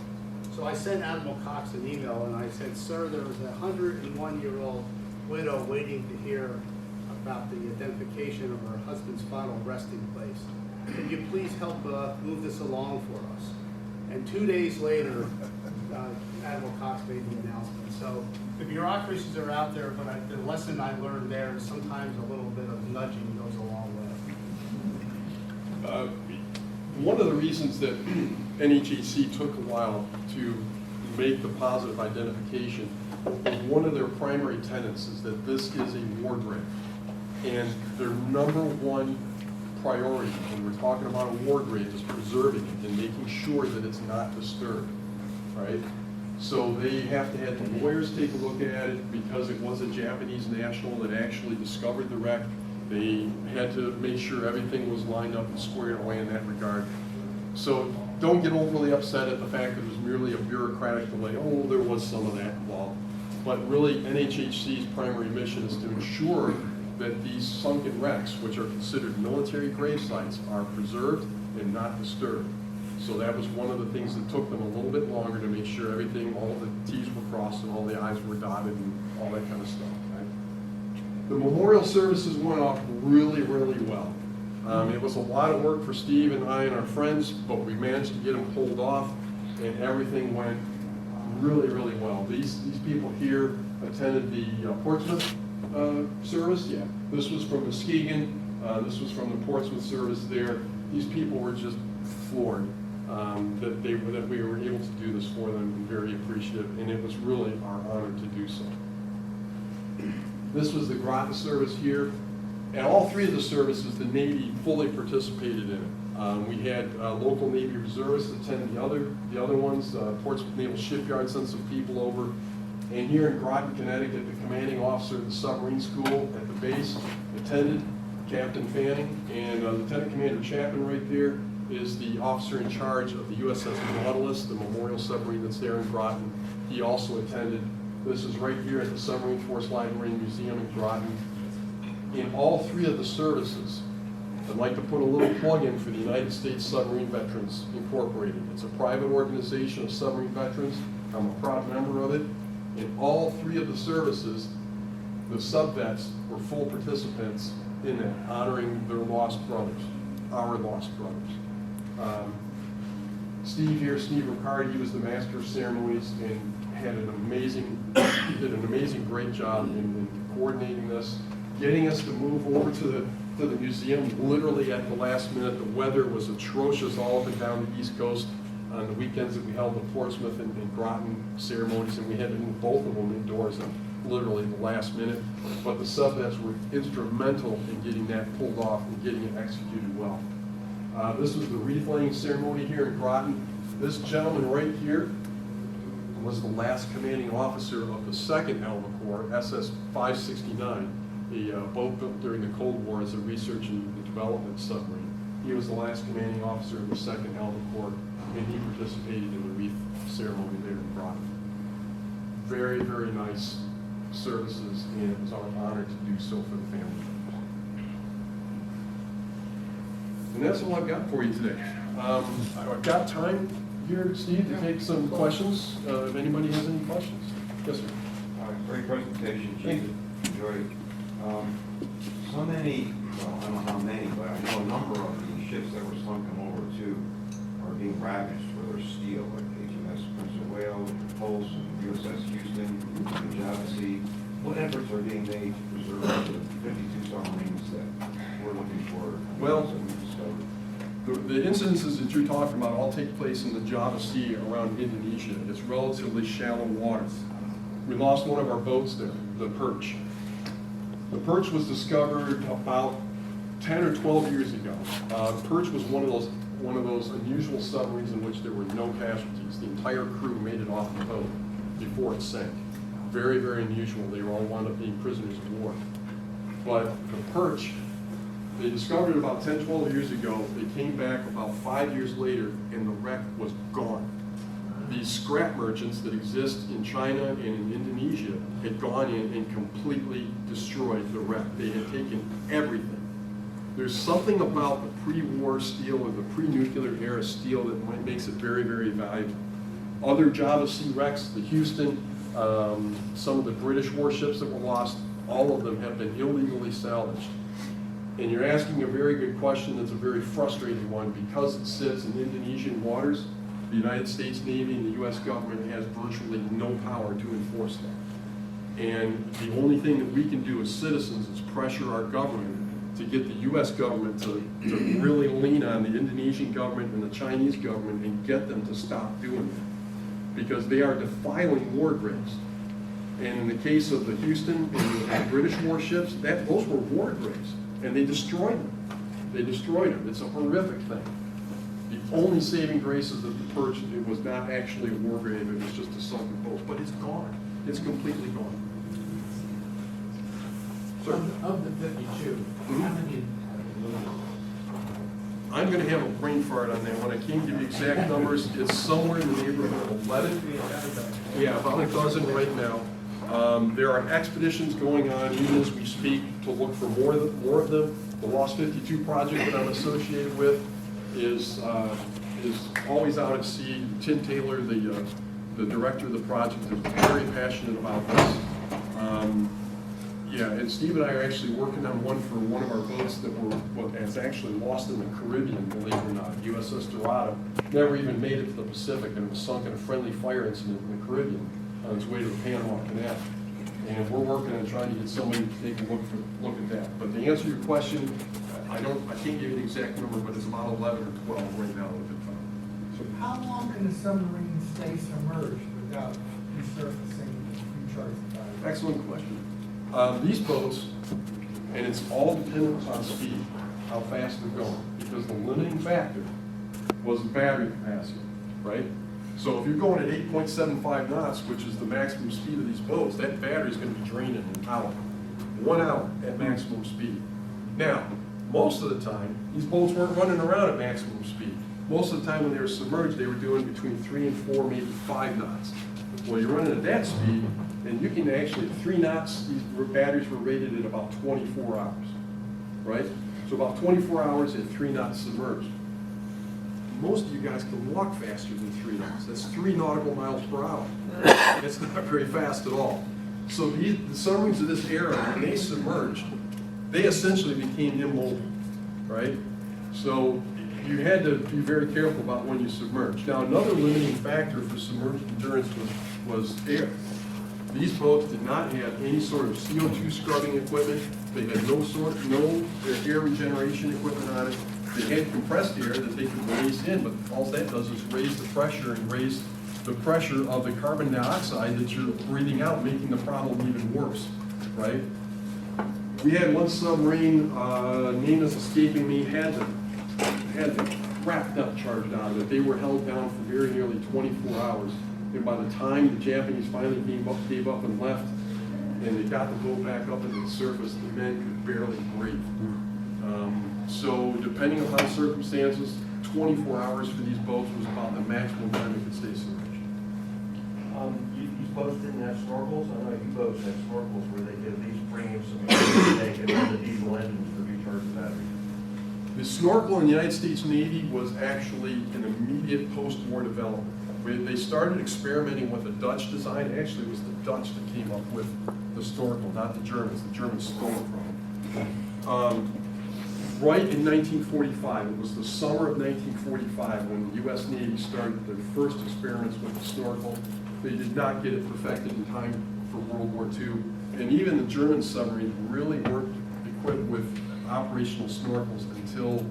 So I sent Admiral Cox an email, and I said, sir, there was a 101-year-old widow waiting to hear about the identification of her husband's final resting place. Can you please help move this along for us? And 2 days later, Admiral Cox made the announcement. So the bureaucracies are out there, but the lesson I learned there is sometimes a little bit of nudging goes a long way. one of the reasons that NHAC took a while to make the positive identification is one of their primary tenets is that this is a war grave. And their number one priority when we're talking about a war grave is preserving it and making sure that it's not disturbed, right? So they have to have the lawyers take a look at it because it was a Japanese national that actually discovered the wreck. They had to make sure everything was lined up and squared away in that regard. So don't get overly upset at the fact that it was merely a bureaucratic delay. Oh, there was some of that involved. But really, NHHC's primary mission is to ensure that these sunken wrecks, which are considered military grave sites, are preserved and not disturbed. So that was one of the things that took them a little bit longer to make sure everything, all the T's were crossed and all the I's were dotted and all that kind of stuff. Right? The memorial services went off really, really well. It was a lot of work for Steve and I and our friends, but we managed to get them pulled off, and everything went really, really well. These people here attended the Portsmouth service. Yeah, this was from Muskegon. This was from the Portsmouth service there. These people were just floored that we were able to do this for them, and very appreciative, and it was really our honor to do so. This was the Groton service here. At all three of the services, the Navy fully participated in it. We had local Navy reservists attend the other ones. Portsmouth Naval Shipyard sent some people over. And here in Groton, Connecticut, the commanding officer of the submarine school at the base attended, Captain Fanning, and Lieutenant Commander Chapman right there is the officer in charge of the USS Nautilus, the memorial submarine that's there in Groton. He also attended. This is right here at the Submarine Force Library and Museum in Groton. In all three of the services, I'd like to put a little plug in for the United States Submarine Veterans Incorporated. It's a private organization of submarine veterans. I'm a proud member of it. In all three of the services, the sub-vets were full participants in that, honoring their lost brothers, our lost brothers. Steve here, Steve Riccardi, he was the master of ceremonies and had an amazing, did an amazing, great job in coordinating this, getting us to move over to the museum literally at the last minute. The weather was atrocious all up and down the East Coast on the weekends that we held the Portsmouth and Groton ceremonies, and we had to move both of them indoors at literally the last minute. But the sub-vets were instrumental in getting that pulled off and getting it executed well. This was the wreath laying ceremony here in Groton. This gentleman right here was the last commanding officer of the second Albacore, SS-569, a boat built during the Cold War as a research and development submarine. He was the last commanding officer of the second Albacore, and he participated in the wreath ceremony there in Groton. Very, very nice services, and it was our honor to do so for the family. And that's all I've got for you today. I've got time here, Steve, to take some questions, if anybody has any questions. Yes, sir. Great presentation, Chief. Enjoyed it. So many, well, I don't know how many, but I know a number of the ships that were sunken over too are being ravaged for their steel, like HMS Prince of Wales, Pulse, and USS Houston, and WWII. What efforts are being made to preserve the 52 submarines that we're looking for? Well, that we've discovered? The incidences that you're talking about all take place in the Java Sea around Indonesia. It's relatively shallow water. We lost one of our boats there, the Perch. The Perch was discovered about 10 or 12 years ago. Perch was one of those unusual submarines in which there were no casualties. The entire crew made it off the boat before it sank. Very, very unusual. They all wound up being prisoners of war. But the Perch, they discovered it about 10, 12 years ago. They came back about 5 years later, and the wreck was gone. These scrap merchants that exist in China and in Indonesia had gone in and completely destroyed the wreck. They had taken everything. There's something about the pre-war steel or the pre-nuclear era steel that makes it very, very valuable. Other Java Sea wrecks, the Houston, some of the British warships that were lost, all of them have been illegally salvaged. And you're asking a very good question that's a very frustrating one. Because it sits in Indonesian waters, the United States Navy and the U.S. government has virtually no power to enforce that. And the only thing that we can do as citizens is pressure our government to get the U.S. government to really lean on the Indonesian government and the Chinese government and get them to stop doing it, because they are defiling war graves. And in the case of the Houston and the British warships, those were war graves, and they destroyed them. They destroyed them. It's a horrific thing. The only saving grace is that the Perch, it was not actually a war grave, it was just a sunken boat, but it's gone. It's completely gone. Sir? Of the 52, how many? I'm gonna have a brain fart on that. When I can't give you exact numbers, it's somewhere in the neighborhood of 11. Yeah, about a dozen right now. There are expeditions going on even as we speak to look for more of them. The Lost 52 project that I'm associated with is always out at sea. Tim Taylor, the director of the project, is very passionate about this. Yeah, and Steve and I are actually working on one for one of our boats that is actually lost in the Caribbean, believe it or not. USS Dorado never even made it to the Pacific, and it was sunk in a friendly fire incident in the Caribbean on its way to the Panama Canal. And we're working on trying to get somebody to take a look at that. But to answer your question, I can't give you the exact number, but it's about 11 or 12 right now that have been found. So, How long can a submarine stay submerged without resurfacing and recharging? excellent question. These boats, and it's all dependent on speed, how fast they're going, because the limiting factor was the battery capacity, right? So if you're going at 8.75 knots, which is the maximum speed of these boats, that battery is going to be drained in an hour. 1 hour at maximum speed. Now, most of the time, these boats weren't running around at maximum speed. Most of the time when they were submerged, they were doing between 3 and 4, maybe 5 knots. Well, you're running at that speed, and you can actually, 3 knots, these batteries were rated at about 24 hours, right? So about 24 hours at 3 knots submerged. Most of you guys can walk faster than 3 knots. That's 3 nautical miles per hour. It's not very fast at all. So the submarines of this era, when they submerged, they essentially became immobile, right? So you had to be very careful about when you submerged. Now, another limiting factor for submerged endurance was air. These boats did not have any sort of CO2 scrubbing equipment. They had no air regeneration equipment on it. They had compressed air that they could release in, but all that does is raise the pressure and raise the pressure of the carbon dioxide that you're breathing out, making the problem even worse, right? We had one submarine, name is escaping me, had the crap nut charged out of it. They were held down for very nearly 24 hours. And by the time the Japanese finally gave up and left, and they got the boat back up into the surface, the men could barely breathe. So depending upon circumstances, 24 hours for these boats was about the maximum time they could stay submerged. These boats didn't have snorkels? I know you boats have snorkels where they could at least bring in some they could run the diesel engines to recharge the battery. The snorkel in the United States Navy was actually an immediate post-war development. They started experimenting with the Dutch design. Actually, it was the Dutch that came up with the snorkel, not the Germans. The Germans stole it from them. Right in 1945, it was the summer of 1945 when the U.S. Navy started their first experiments with the snorkel. They did not get it perfected in time for World War II. And even the German submarines really weren't equipped with operational snorkels until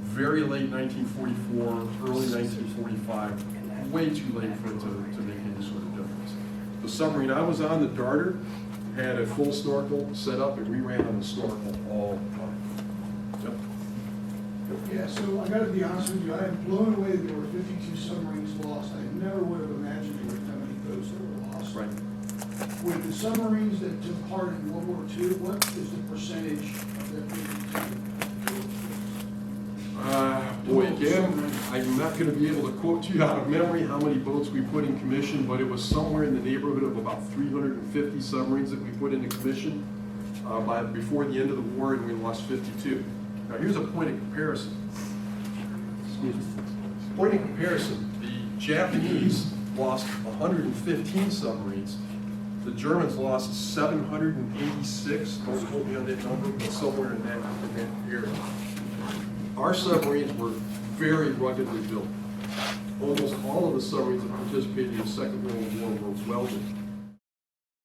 very late 1944, early 1945. Way too late for it to make any sort of difference. The submarine I was on, the Darter, had a full snorkel set up, and we ran on the snorkel all the time. Yep. Yeah, so I gotta be honest with you, I am blown away that there were 52 submarines lost. I never would have imagined there were that many boats that were lost. Right. With the submarines that took part in World War II, what is the percentage of that 52? Boy, again, I'm not going to be able to quote you out of memory how many boats we put in commission, but it was somewhere in the neighborhood of about 350 submarines that we put into commission before the end of the war, and we lost 52. Now, here's a point of comparison. Excuse me. Point of comparison, the Japanese lost 115 submarines. The Germans lost 786. Don't quote me on that number, but somewhere in that area. Our submarines were very ruggedly built. Almost all of the submarines that participated in the Second World War were welded.